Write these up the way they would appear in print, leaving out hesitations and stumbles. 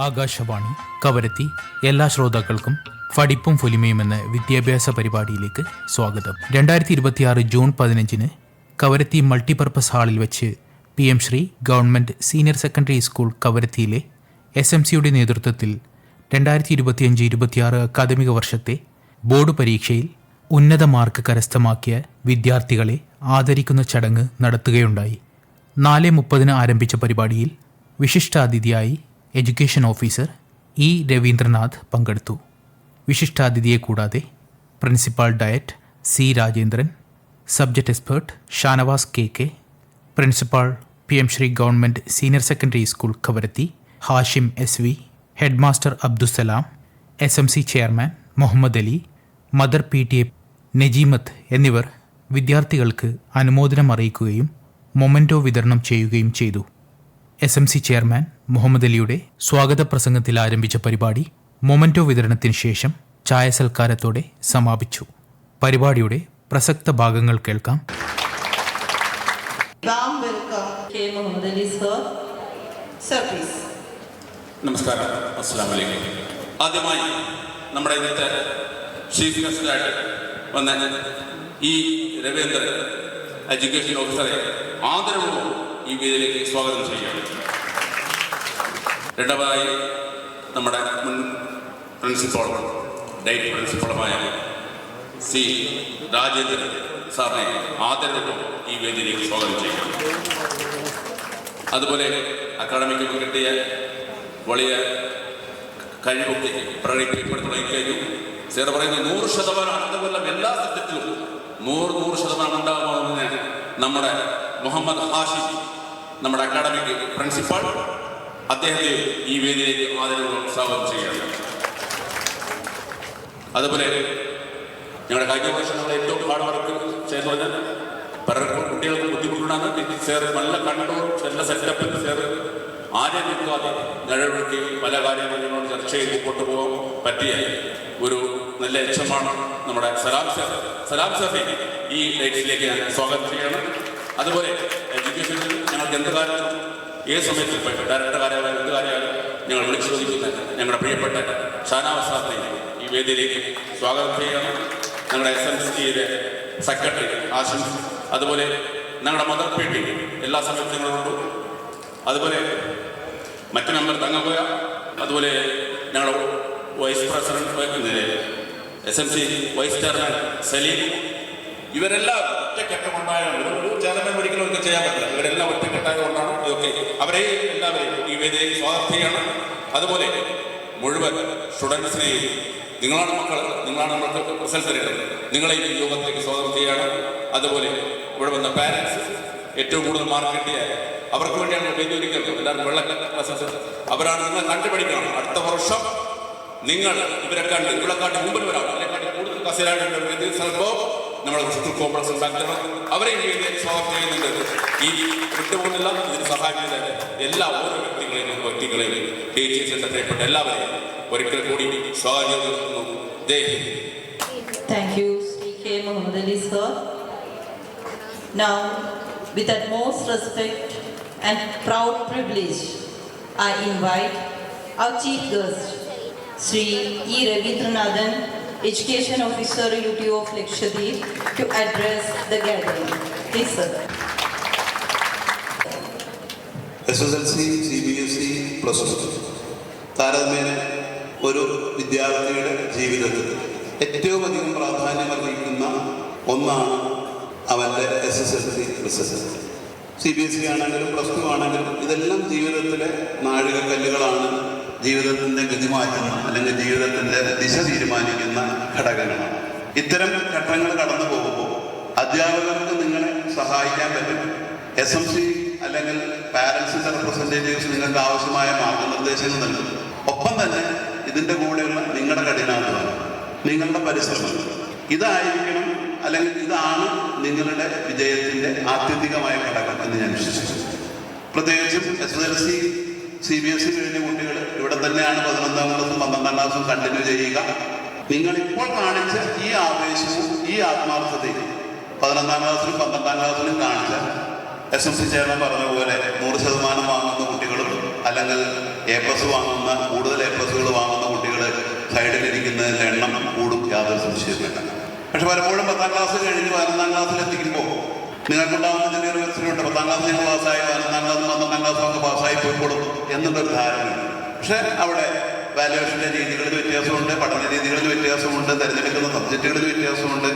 ആകാശവാണി കവരത്തി എല്ലാ ശ്രോതാക്കൾക്കും പഠിപ്പും പൊലിമയും എന്ന വിദ്യാഭ്യാസ പരിപാടിയിലേക്ക് സ്വാഗതം. 2026 ജൂൺ 15 കവരത്തി മൾട്ടിപർപ്പസ് ഹാളിൽ വെച്ച് PM Shri government senior secondary school കവരത്തിയിലെ SMCയുടെ നേതൃത്വത്തിൽ 2025-26 അക്കാദമിക വർഷത്തെ ബോർഡ് പരീക്ഷയിൽ ഉന്നത മാർക്ക് കരസ്ഥമാക്കിയ വിദ്യാർത്ഥികളെ ആദരിക്കുന്ന ചടങ്ങ് നടത്തുകയുണ്ടായി. 4:30 ആരംഭിച്ച പരിപാടിയിൽ വിശിഷ്ടാതിഥിയായി എഡ്യൂക്കേഷൻ ഓഫീസർ E. രവീന്ദ്രനാഥ് പങ്കെടുത്തു. വിശിഷ്ടാതിഥിയെ കൂടാതെ principal DIET C. Rajendran, subject expert Shanavas KK, principal PM Shri government senior secondary school Kavaratti Hashim SV, head master Abdussalam, SMC chairman Muhammad Ali, mother PTA Najeemath എന്നിവർ വിദ്യാർത്ഥികൾക്ക് അനുമോദനം അറിയിക്കുകയും മൊമെൻറ്റോ വിതരണം ചെയ്യുകയും ചെയ്തു. SMC ചെയർമാൻ മുഹമ്മദ് അലിയുടെ സ്വാഗത പ്രസംഗത്തിൽ ആരംഭിച്ച പരിപാടി മൊമെൻറ്റോ വിതരണത്തിന് ശേഷം ചായ സൽക്കാരത്തോടെ സമാപിച്ചു. പരിപാടിയുടെ പ്രസക്ത ഭാഗങ്ങൾ കേൾക്കാം. നമസ്കാരം, അസ്സലാമു അലൈക്കും. ആദ്യമായി നമ്മുടെ ഇന്നത്തെ ചീഫ് ഗസ്റ്റായിട്ട് വന്ന ഈ രവീന്ദ്രൻ എഡ്യൂക്കേഷൻ ഓഫീസറെ ആദരവോടെ ഈ വേദിയിലേക്ക് സ്വാഗതം ചെയ്യുകയാണ്. രണ്ടാമതായി നമ്മുടെ മുൻ പ്രിൻസിപ്പളും ഡയറ്റ് പ്രിൻസിപ്പളുമായ C. രാജേന്ദ്രൻ സാറിനെ ആദരവോടെ ഈ വേദിയിലേക്ക് സ്വാഗതം ചെയ്യുകയാണ്. അതുപോലെ അക്കാഡമിക്ക് കിട്ടിയ വലിയ കഴിവൊക്കെ പ്രകടിപ്പിക്കപ്പെട്ട് തുടങ്ങിക്കഴിഞ്ഞു. സാർ പറയുന്നത് 100% അടുത്ത കൊല്ലം എല്ലാ സബ്ജക്റ്റിലും 100% ഉണ്ടാകുമെന്ന് നമ്മുടെ മുഹമ്മദ് ഹാഷിം, നമ്മുടെ അക്കാഡമിക് പ്രിൻസിപ്പാൾ, അദ്ദേഹത്തെ ഈ വേദിയിലേക്ക് ആദരവോടെ സ്വാഗതം ചെയ്യുകയാണ്. അതുപോലെ ഞങ്ങളുടെ കഴിഞ്ഞ വർഷം നമ്മൾ ഏറ്റവും ഹാർഡ് വർക്ക് ചെയ്തു പറഞ്ഞാൽ പലർക്കും കുട്ടികൾക്ക് ബുദ്ധിമുട്ടുണ്ടാകുന്ന സാർ നല്ല കൺട്രോൾ, നല്ല സെറ്റപ്പിൽ സാർ ആരെയും നിൽക്കാതെ നിഴൽവെക്കി പല കാര്യങ്ങളോട് ചർച്ച ചെയ്ത് കൊണ്ടുപോകാൻ പറ്റിയ ഒരു നല്ല ലക്ഷ്യമാണ് നമ്മുടെ സലാം സാറിനെ ഈ ഡേറ്റിലേക്ക് ഞാൻ സ്വാഗതം ചെയ്യണം. അതുപോലെ എഡ്യൂക്കേഷനിൽ ഞങ്ങൾക്ക് എന്ത് കാര്യത്തിലും ഏത് സമയത്തും ഡയറക്ടർ കാര്യമായാലും എന്ത് കാര്യമായാലും ഞങ്ങൾ വിളിച്ചു ചോദിക്കുന്ന ഞങ്ങളുടെ പ്രിയപ്പെട്ട ഷാനവാസ് സാറിനെ ഈ വേദിയിലേക്ക് സ്വാഗതം ചെയ്യണം. ഞങ്ങളുടെ SMCയുടെ സെക്രട്ടറി ആശിം, അതുപോലെ ഞങ്ങളുടെ മദർ PTA എല്ലാ സമയത്തും ഞങ്ങളുണ്ട്. അതുപോലെ മറ്റു മെമ്പർ തങ്ങപ്പോയ, അതുപോലെ ഞങ്ങളുടെ vice president SMC vice chairman Saleem, ഇവരെല്ലാം ഒറ്റക്കെട്ടുണ്ടായതുകൊണ്ട് ഒരു ചെയർമാൻ ഒരിക്കലും ഒക്കെ ചെയ്യാൻ പറ്റില്ല. ഇവരെല്ലാം ഒറ്റക്കെട്ടായതുകൊണ്ടാണ് ഇതൊക്കെ. അവരെ എല്ലാവരെയും ഈ വേദിയിൽ സ്വാഗതം ചെയ്യണം. അതുപോലെ മുഴുവൻ സ്റ്റുഡൻസിനെയും, നിങ്ങളാണ് മക്കൾ, നിങ്ങളാണ് നമ്മൾക്ക് റിസൾട്ട് തരുന്നത്, നിങ്ങളെ ഈ യോഗത്തിലേക്ക് സ്വാഗതം ചെയ്യാണ്. അതുപോലെ ഇവിടെ വന്ന പാരൻസ്, ഏറ്റവും കൂടുതൽ മാർക്ക് കിട്ടിയ അവർക്ക് വേണ്ടിയാണ് വേദി ഒരുക്കുന്നത്. എല്ലാവരും അവരാണ് നിങ്ങൾ കണ്ടുപിടിക്കണം. അടുത്ത വർഷം നിങ്ങൾ ഇവരെ ഇവിടെ കാട്ടി മുമ്പിൽ വരാം, അതിനെക്കാട്ടി കൂടുതൽ കസേരയുടെ വേദി സ്ഥലപ്പോൾ നമ്മുടെ സ്കൂൾ കോംപ്ലക്സ് ഉണ്ടാക്കണം. അവരെ ഈ വേദിയിൽ സ്വാഗതം ചെയ്യുന്നുണ്ട്. ഈ വിട്ടുപോകുന്നില്ല, ഇതിന് സഹായിക്കുന്ന എല്ലാ ഓരോ വ്യക്തികളെയും ടീച്ചേഴ്സിന്റെ പ്രിയപ്പെട്ട എല്ലാവരെയും ഒരിക്കൽ കൂടി സ്വാഗതം ചെയ്യുന്നു. ജയ് Hind. Thank you, CK Muhammad Ali sir. Now, with utmost respect and proud privilege, I invite our chief guest, Sri E. Ravindranathan, Education Officer UTO of Lakshadweep, to address the gathering. Please, sir. SSLC, CBSE, +2 താരതമ്യേന ഒരു വിദ്യാർത്ഥിയുടെ ജീവിതത്തിൽ ഏറ്റവും അധികം പ്രാധാന്യമർഹിക്കുന്ന ഒന്നാണ് അവൻ്റെ SSLC result. CBSE ആണെങ്കിലും +2 ആണെങ്കിലും ഇതെല്ലാം ജീവിതത്തിലെ നാഴികക്കല്ലുകളാണ്, ജീവിതത്തിൻ്റെ ഗതി മാറ്റുന്ന അല്ലെങ്കിൽ ജീവിതത്തിൻ്റെ ദിശ തീരുമാനിക്കുന്ന ഘടകങ്ങളാണ്. ഇത്തരം ഘട്ടങ്ങൾ കടന്നു പോകുമ്പോൾ അധ്യാപകർക്ക് നിങ്ങളെ സഹായിക്കാൻ പറ്റും. SMC അല്ലെങ്കിൽ പാരൻസിൻ്റെ റെപ്രസെൻറ്റേറ്റീവ്സ് നിങ്ങൾക്ക് ആവശ്യമായ മാർഗനിർദ്ദേശങ്ങൾ നൽകും. ഒപ്പം തന്നെ ഇതിൻ്റെ കൂടെയുള്ള നിങ്ങളുടെ കഠിനാധ്വാനം, നിങ്ങളുടെ പരിശ്രമം, ഇതായിരിക്കണം അല്ലെങ്കിൽ ഇതാണ് നിങ്ങളുടെ വിജയത്തിൻ്റെ ആത്യന്തികമായ ഘടകം എന്ന് ഞാൻ വിശ്വസിക്കുന്നു. പ്രത്യേകിച്ചും SSLC CBSE കഴിഞ്ഞ കുട്ടികൾ ഇവിടെ തന്നെയാണ് 11ാം ക്ലാസ്സും 12ാം ക്ലാസ്സും കണ്ടിന്യൂ ചെയ്യുക. നിങ്ങളിപ്പോൾ കാണിച്ച ഈ ആവേശവും ഈ ആത്മാർത്ഥതയും 11ാം ക്ലാസ്സിലും 12ാം ക്ലാസ്സിലും കാണിച്ച SMC ചെയർമാൻ പറഞ്ഞ പോലെ 100% വാങ്ങുന്ന കുട്ടികളും അല്ലെങ്കിൽ A+ വാങ്ങുന്ന കൂടുതൽ A+കൾ വാങ്ങുന്ന കുട്ടികൾ സൈഡിലിരിക്കുന്നതിൻ്റെ എണ്ണം കൂടും, യാതൊരു സംശയമില്ല. പക്ഷെ പലപ്പോഴും 10ാം ക്ലാസ് കഴിഞ്ഞ് 11ാം ക്ലാസ്സിലെത്തിക്കുമ്പോൾ നിങ്ങൾക്കുണ്ടാകുന്ന ചെറിയൊരു മനസ്സിലുണ്ട്, 10ാം ക്ലാസ് നിങ്ങൾ പാസ്സായി, 11ാം ക്ലാസ് 12ാം ക്ലാസ് ഒക്കെ പാസ്സായി പോയിക്കോളും എന്നുള്ളൊരു ധാരണയുണ്ട്. പക്ഷെ അവിടെ വാല്യുവേഷൻ്റെ രീതികളിൽ വ്യത്യാസമുണ്ട്, പഠന രീതികളിൽ വ്യത്യാസമുണ്ട്, തിരഞ്ഞെടുക്കുന്ന സബ്ജക്റ്റുകളിൽ വ്യത്യാസമുണ്ട്.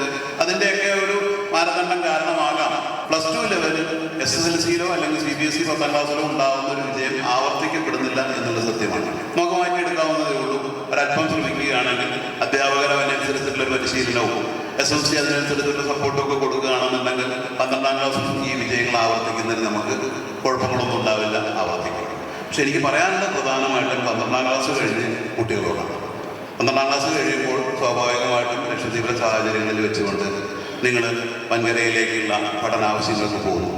അതിൻ്റെയൊക്കെ ഒരു മാനദണ്ഡം കാരണമാകാം +2 ലെവലിൽ SSLCയിലോ അല്ലെങ്കിൽ CBSE 10ാം ക്ലാസ്സിലോ ഉണ്ടാകുന്ന ഒരു വിജയം ആവർത്തിക്കപ്പെടുന്നില്ല എന്നുള്ളത് സത്യമാണ്. നമുക്ക് മാറ്റിയെടുക്കാവുന്നതേ ഉള്ളൂ. ഒരല്പം ശ്രമിക്കുകയാണെങ്കിൽ അധ്യാപകരെ അതിനനുസരിച്ചിട്ടുള്ള പരിശീലനവും SMC അതിനനുസരിച്ചുള്ള സപ്പോർട്ടും ഒക്കെ കൊടുക്കുകയാണെന്നുണ്ടെങ്കിൽ 12ാം ക്ലാസ്സിൽ ഈ വിജയങ്ങൾ ആവർത്തിക്കുന്നതിന് നമുക്ക് കുഴപ്പങ്ങളൊന്നും ഉണ്ടാവില്ല, ആവർത്തിക്കും. പക്ഷെ എനിക്ക് പറയാനുള്ള പ്രധാനമായിട്ടും 12ാം ക്ലാസ് കഴിഞ്ഞ് കുട്ടികളോടാണ്. 12ാം ക്ലാസ് കഴിയുമ്പോൾ സ്വാഭാവികമായിട്ടും ലക്ഷദ്വീപിലെ സാഹചര്യങ്ങളിൽ വെച്ചുകൊണ്ട് നിങ്ങൾ വൻകരയിലേക്കുള്ള പഠനാവശ്യങ്ങൾക്ക് പോകുന്നു.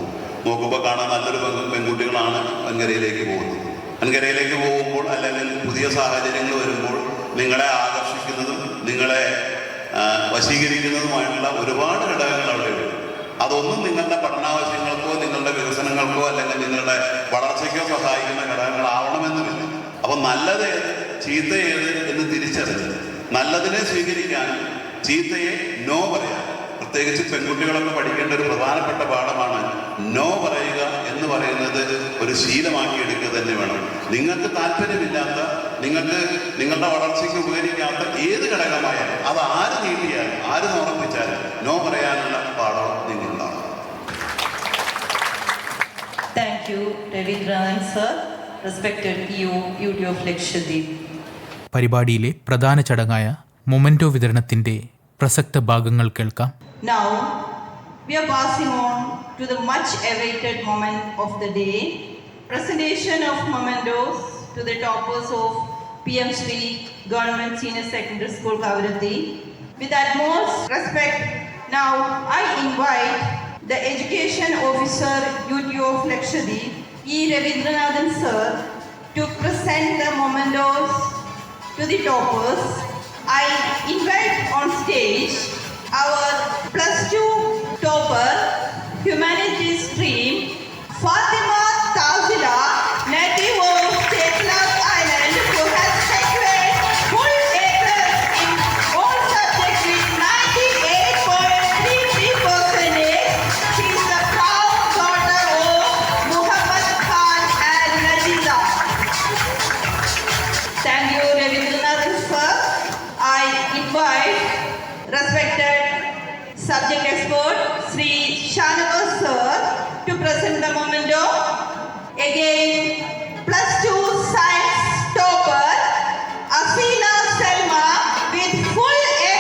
നോക്കുമ്പോൾ കാണാൻ നല്ലൊരു പെൺകുട്ടികളാണ് വൻകരയിലേക്ക് പോകുന്നത്. വൻകരയിലേക്ക് പോകുമ്പോൾ അല്ലെങ്കിൽ പുതിയ സാഹചര്യങ്ങൾ വരുമ്പോൾ നിങ്ങളെ ആകർഷിക്കുന്നതും നിങ്ങളെ വശീകരിക്കുന്നതുമായിട്ടുള്ള ഒരുപാട് ഘടകങ്ങൾ അവിടെയുണ്ട്. അതൊന്നും നിങ്ങളുടെ പഠനാവശ്യങ്ങൾക്കോ നിങ്ങളുടെ വികസനങ്ങൾക്കോ അല്ലെങ്കിൽ നിങ്ങളുടെ വളർച്ചയ്ക്കോ സഹായിക്കുന്ന ഘടകങ്ങളാവണമെന്നുമില്ല. അപ്പോൾ നല്ലത് ഏത് ചീത്ത ഏത് എന്ന് തിരിച്ചറിഞ്ഞ് നല്ലതിനെ സ്വീകരിക്കാനും ചീത്തയെ നോ പറയാനും, പ്രത്യേകിച്ച് പെൺകുട്ടികളൊക്കെ പഠിക്കേണ്ട ഒരു പ്രധാനപ്പെട്ട പാഠമാണ് നോ പറയുക എന്ന് പറയുന്നത്. ഒരു ശീലമാക്കി എടുക്കുക തന്നെ വേണം. നിങ്ങൾക്ക് താല്പര്യമില്ലാത്ത, നിങ്ങൾക്ക് നിങ്ങളുടെ വളർച്ചയ്ക്ക് ഉപകരിക്കാത്ത ഏത് ഘടകമായാലും അത് ആര് നീട്ടിയാലും ആര് സമർപ്പിച്ചാലും നോ പറയാനുള്ള പാഠം നിങ്ങളുണ്ടാവും. Thank you, Ravindran sir. Respected EO, UD of Lakshadweep. പരിപാടിയിലെ പ്രധാന ചടങ്ങായ മൊമെന്റോ വിതരണത്തിന്റെ പ്രസക്ത ഭാഗങ്ങൾ കേൾക്കാം. Now, we are passing on to the much awaited moment of the day, presentation of mementos to the toppers of PM Shri Government Senior Secondary School, Kavaratti. With utmost respect, now I invite the Education Officer, UD of Lakshadweep, E. Ravindranathan sir, to present the mementos to the toppers. I invite on stage our +2 topper, Humanities stream, Fatima Tazila, native of Stateless Island, who has secured full A+ in all subjects with 98.33%. She is the proud daughter of Muhammad Khan and Najiza. Thank you, Ravindranathan sir. I invite respected subject expert Sri Shanavas sir to present the memento. Again, +2 science topper Asila Selma with full A+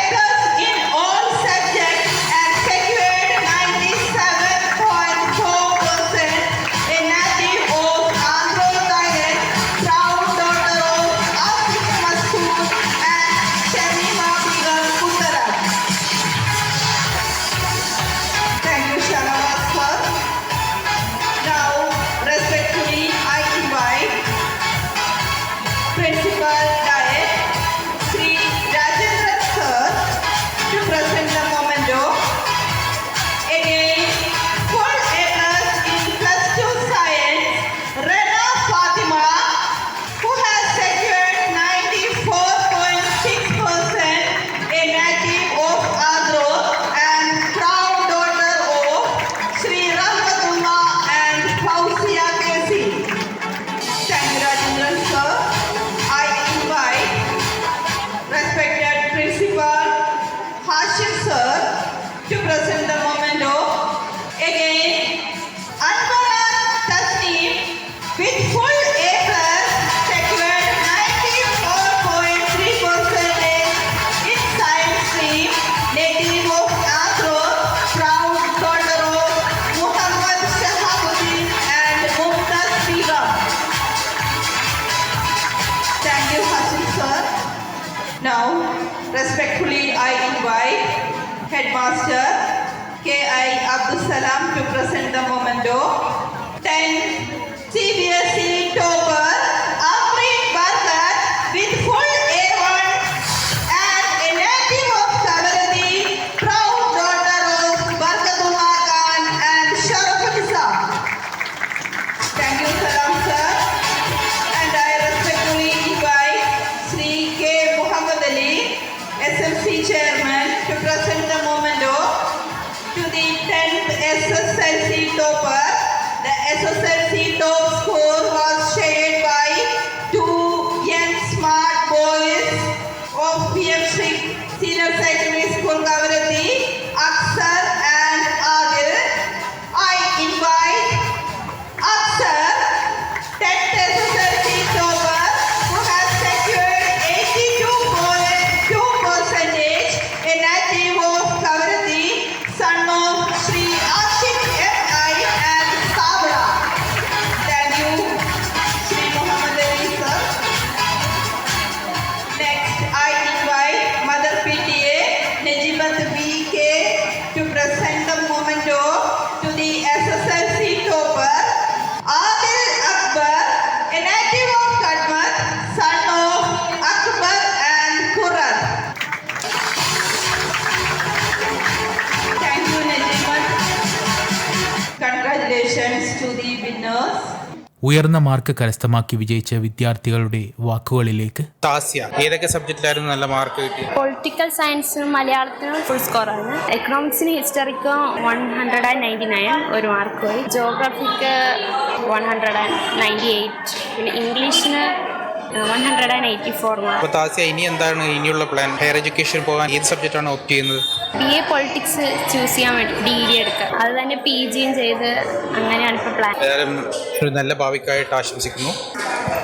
in all subjects and secured 97.4%. A native of Andhra Thailand, proud daughter of Asif Masood and Shamima Begum Uttaran. Thank you, Shanavas sir. Now, respectfully, I invite Principal Diet Sri Rajendran sir to present the memento. Again, full A+ in +2 science, Rena Fatima, who has secured 94.6%, a native of Andhra and proud daughter of Sri Rahmatullah and Fauzia Kesi. Thank you, Rajendran sir. I invite respected Principal Hashim sir to present the memento. Again, Anwar Tasneem with full A+, secured 94.3% in science stream, native of Andhra, proud daughter of Muhammad Shahabuddin and Mumtaz Begum. Thank you, Hashim sir. Now, respectfully, I invite Headmaster K.I. Abdul Salam to present the memento. 10 CBSE topper Amrit Barkat with full A1 and a native of Kavaratti, proud daughter of Barkatullah Khan and Sharafulisa. Thank you, Salam sir. Congratulations to the winners. ഉയർന്ന mark കരസ്ഥമാക്കി വിജയിച്ച വിദ്യാർത്ഥികളുടെ വാക്കുകളിലേക്ക്. താസ്യ ഏതൊക്കെ സബ്ജക്റ്റിലായിരുന്നു നല്ല mark കിട്ടിയത്? Political സയൻസിനും മലയാളത്തിനും full സ്കോറാണ്. എക്കണോമിക്സിന് ഹിസ്റ്ററിക്കും 199 ഒരു mark പോയി. ജോഗ്രഫിക്ക് 198, പിന്നെ ഇംഗ്ലീഷിന് 184 മാർക്ക്. അപ്പോൾ താസ്യ ഇനി എന്താണ് ഇനിയുള്ള പ്ലാൻ? ഹയർ എഡ്യൂക്കേഷൻ പോകാൻ ഏത് സബ്ജക്റ്റാണ് ഓപ്റ്റ് ചെയ്യുന്നത്? BA പൊളിറ്റിക്സ് ചൂസ് ചെയ്യാൻ വേണ്ടി ഡിഗ്രി എടുക്കുക, അത് തന്നെ PGയും ചെയ്ത് അങ്ങനെയാണ് ഇപ്പോൾ പ്ലാൻ. ഏതായാലും ഒരു നല്ല ഭാവിക്കായിട്ട് ആശംസിക്കുന്നു.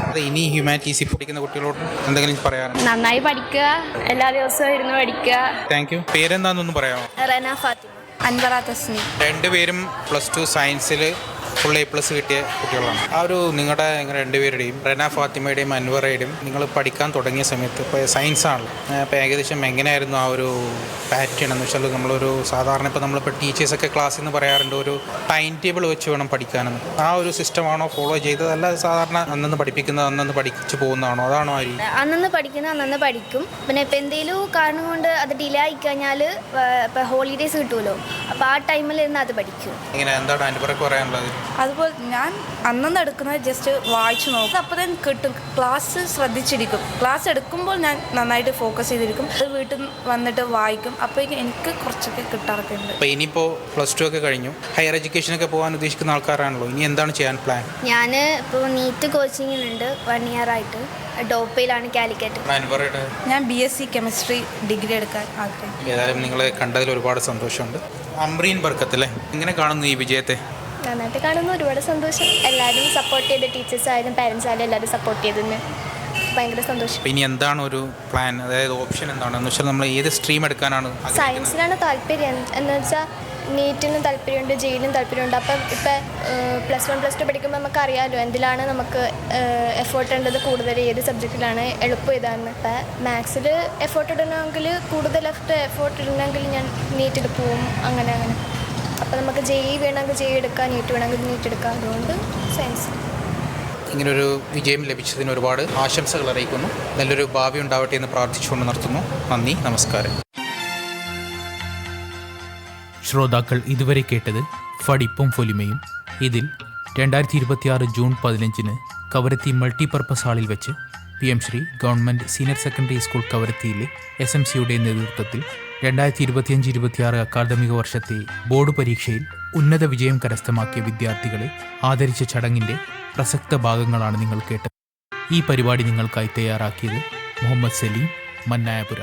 അത് ഇനി ഹ്യൂമാനിറ്റീസിൽ പഠിക്കുന്ന കുട്ടികളോട് എന്തെങ്കിലും പറയാനുണ്ട്? നന്നായി പഠിക്കുക, എല്ലാ ദിവസവും ഇരുന്ന് പഠിക്കുക. Thank you. പേരെന്താണെന്നൊന്ന് പറയാമോ? റന ഫാത്തിമ, അൻവറ തസ്നി. രണ്ടുപേരും +2 സയൻസിൽ ഫുൾ A+ കിട്ടിയ കുട്ടികളാണ്. ആ ഒരു നിങ്ങളുടെ രണ്ടുപേരുടെയും റെന ഫാത്തിമയുടെയും അൻവറയുടെയും നിങ്ങൾ പഠിക്കാൻ തുടങ്ങിയ സമയത്ത് ഇപ്പോൾ സയൻസാണല്ലോ, അപ്പോൾ ഏകദേശം എങ്ങനെയായിരുന്നു ആ ഒരു പാറ്റേൺ എന്ന് വെച്ചാൽ നമ്മളൊരു സാധാരണ ഇപ്പോൾ നമ്മളിപ്പോൾ ടീച്ചേഴ്സൊക്കെ ക്ലാസ്സിൽ നിന്ന് പറയാറുണ്ട് ഒരു ടൈം ടേബിൾ വെച്ച് വേണം പഠിക്കാനെന്ന്. ആ ഒരു സിസ്റ്റമാണോ ഫോളോ ചെയ്തത്, അല്ല സാധാരണ അന്നന്ന് പഠിപ്പിക്കുന്നത് അന്നന്ന് പഠിച്ചു പോകുന്നതാണോ, അതാണോ ആയി? അന്നന്ന് പഠിക്കുന്നത് അന്നന്ന് പഠിക്കും. പിന്നെ ഇപ്പം എന്തെങ്കിലും കാരണം കൊണ്ട് അത് ഡിലേ ആയിക്കഴിഞ്ഞാൽ ഇപ്പോൾ ഹോളിഡേയ്സ് കിട്ടുമല്ലോ, അപ്പോൾ ആ ടൈമിൽ ഇരുന്ന് അത് പഠിക്കും. ഇങ്ങനെ എന്താണ് അൻവറക്ക് പറയാനുള്ളത്? അതുപോലെ ഞാൻ അന്നന്ന് എടുക്കുന്നത് ജസ്റ്റ് വായിച്ചു നോക്കും, അപ്പോൾ തന്നെ കിട്ടും. ക്ലാസ് ശ്രദ്ധിച്ചിരിക്കും, ക്ലാസ് എടുക്കുമ്പോൾ ഞാൻ നന്നായിട്ട് ഫോക്കസ് ചെയ്തിരിക്കും. അത് വീട്ടിൽ വന്നിട്ട് വായിക്കും, അപ്പോഴേക്കും എനിക്ക് കുറച്ചൊക്കെ കിട്ടാറൊക്കെ ഉണ്ട്. അപ്പോൾ ഇനിയിപ്പോൾ +2 ഒക്കെ കഴിഞ്ഞു, ഹയർ എഡ്യൂക്കേഷനൊക്കെ പോകാൻ ഉദ്ദേശിക്കുന്ന ആൾക്കാരാണല്ലോ, ഇനി എന്താണ് ചെയ്യാൻ പ്ലാൻ? ഞാൻ ഇപ്പോൾ നീറ്റ് കോച്ചിങ്ങിനുണ്ട് 1 year ആയിട്ട്, ഡോപ്പയിലാണ് കാലിക്കറ്റ്. അൻവറയുടെ ഞാൻ BSc കെമിസ്ട്രി ഡിഗ്രി എടുക്കാൻ ആഗ്രഹിക്കും. ഏതായാലും നിങ്ങളെ കണ്ടതിൽ ഒരുപാട് സന്തോഷമുണ്ട്. അമ്രീൻ ബർക്കത്തല്ലേ, എങ്ങനെ കാണുന്നു ഈ വിജയത്തെ? നന്നായിട്ട് കാണുന്നു, ഒരുപാട് സന്തോഷം. എല്ലാവരും സപ്പോർട്ട് ചെയ്ത്, ടീച്ചേഴ്സ് ആയാലും പാരൻസ് ആയാലും എല്ലാവരും സപ്പോർട്ട് ചെയ്തതിന് ഭയങ്കര സന്തോഷം. ഇനി എന്താണ് ഒരു പ്ലാൻ, അതായത് ഓപ്ഷൻ എന്താണെന്ന് വെച്ചാൽ നമ്മൾ ഏത് സ്ട്രീം എടുക്കാനാണ്? സയൻസിനാണ് താല്പര്യം. എന്ന് വെച്ചാൽ നീറ്റിനും താല്പര്യമുണ്ട്, ജെയിനും താല്പര്യമുണ്ട്. അപ്പം ഇപ്പം +1 +2 പഠിക്കുമ്പോൾ നമുക്കറിയാമല്ലോ എന്തിലാണ് നമുക്ക് എഫേർട്ട് ഉള്ളത് കൂടുതൽ, ഏത് സബ്ജക്റ്റിലാണ് എളുപ്പം ഇതാണ്. ഇപ്പം മാത്സിൽ എഫേർട്ട് ഇടണമെങ്കിൽ കൂടുതൽ എഫേർട്ട് ഇടണമെങ്കിൽ ഞാൻ നീറ്റിൽ പോവും, അങ്ങനെ. അപ്പം നമുക്ക് JEE വേണമെങ്കിൽ JEE എടുക്കാം, നീറ്റ് വേണമെങ്കിൽ നീറ്റ് എടുക്കാം. അതുകൊണ്ട് സയൻസ്. ഇങ്ങനൊരു വിജയം ലഭിച്ചതിന് ഒരുപാട് ആശംസകൾ അറിയിക്കുന്നു. നല്ലൊരു ഭാവി ഉണ്ടാവട്ടെ എന്ന് പ്രാർത്ഥിച്ചുകൊണ്ട് നിർത്തുന്നു. നന്ദി, നമസ്കാരം. ശ്രോതാക്കൾ ഇതുവരെ കേട്ടത് ഫടിപ്പും ഫൊലിമയും. ഇതിൽ 2026 ജൂൺ 15 കവരത്തി മൾട്ടിപർപ്പസ് ഹാളിൽ വെച്ച് PM Shri government senior secondary school കവരത്തിയിലെ SMCയുടെ നേതൃത്വത്തിൽ 2025-26 അക്കാദമിക വർഷത്തെ ബോർഡ് പരീക്ഷയിൽ ഉന്നത വിജയം കരസ്ഥമാക്കിയ വിദ്യാർത്ഥികളെ ആദരിച്ച ചടങ്ങിൻ്റെ പ്രസക്ത ഭാഗങ്ങളാണ് നിങ്ങൾ കേട്ടത്. ഈ പരിപാടി നിങ്ങൾക്കായി തയ്യാറാക്കിയത് മുഹമ്മദ് സലീം, മന്നായപുര.